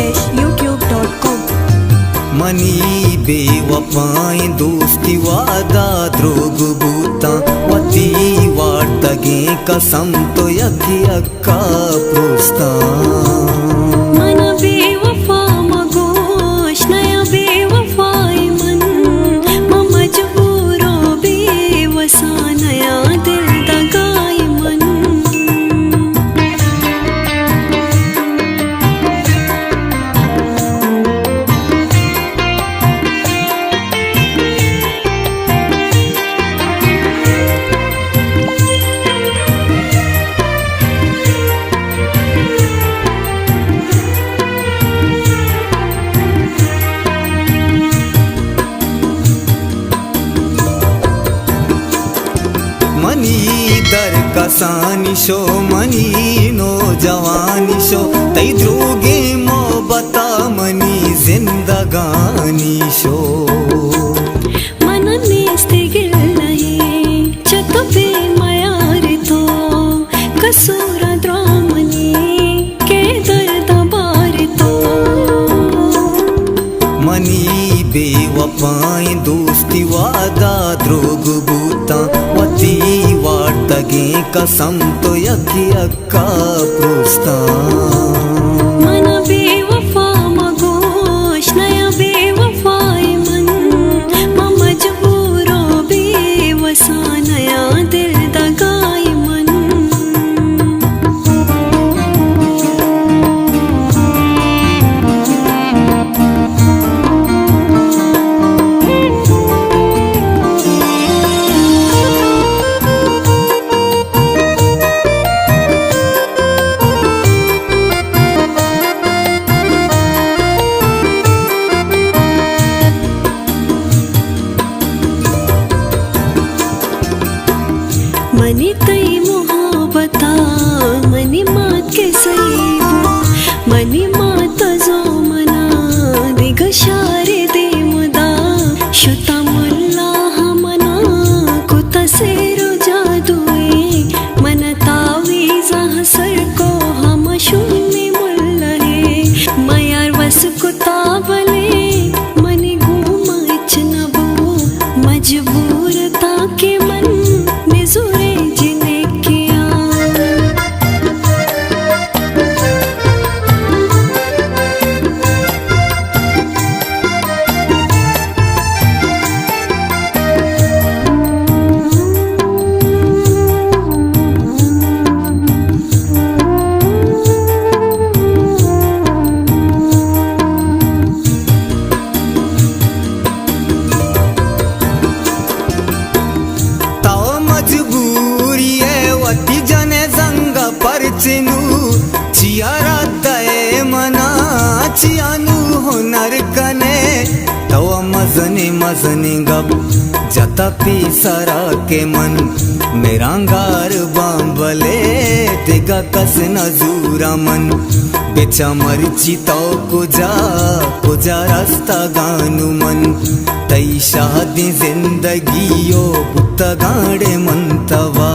abilyunus/youtube.com money बेवफाएं दोस्ती वादा द्रोग बूता वती वाटगे कसम तो यकी अक्का प्रोस्ता मन बेवफा मगोश नया बेवफाई मन मजबूरो बेवसा नया दिल दगाई मन मनी दर कसानी शो मनी नो जवानी शो तई द्रोगे मोहब्बता मनी जिंदगानी शो मन नेस्ते गिल नहीं चतो पे मयार तो कसूरा द्रामनी के दर्द बार तो मनी बेवफाएं दोस्ती वादा द्रोग बूता वती वाटगे कसम तो यकी अक्का प्रोस्ता मन बेवफा मगोश नया बेवफाई मन मजबूरो बेवसा नया दिल दगाई मन मनी तई मोहब्बता मनी मात के सईबो मनी मात जो मना दिग शारे दे मुदा शुता मुल्ला हमना कुता सेरो जादुए मन तावीजा हसर को हम शून्य मुल्ला है मयार वस कुताबले मनी घूमा इचनबो मजबूरता के मन निजुरे जिने किया चियारा दए मना चियानु हुनर कने तव मजने मजने गब जता पीसरा के मन मेरांगार बांबले तेगा कस नजूरा मन बेचा मरची तो कुजा रास्ता गानु मन तई शादी जिंदगी यो बुत्त गाड़े मन तवा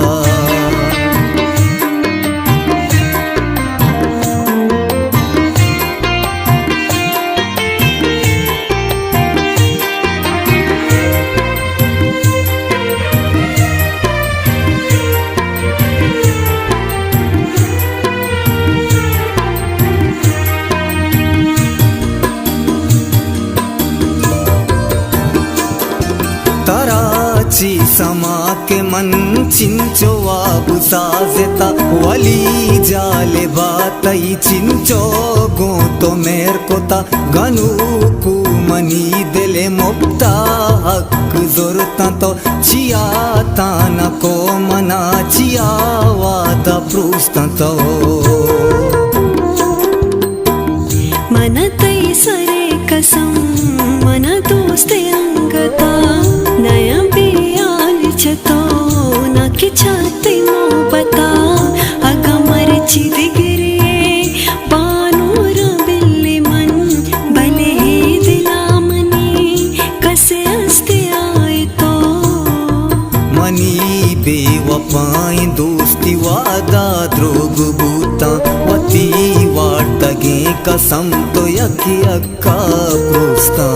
तराची समा के मन चिंचो वाबु साजेता वली जाले बातई चिंचो गो तो मेर कोता गनु कु मनी दिले मुक्ता हक जोरता तो चिया ताना को मना चिया वादा प्रूस्ता तो मन तई सरे कसम मन दोस्ते अंगता नया बे कसम तो यकी अक्का पुस्ता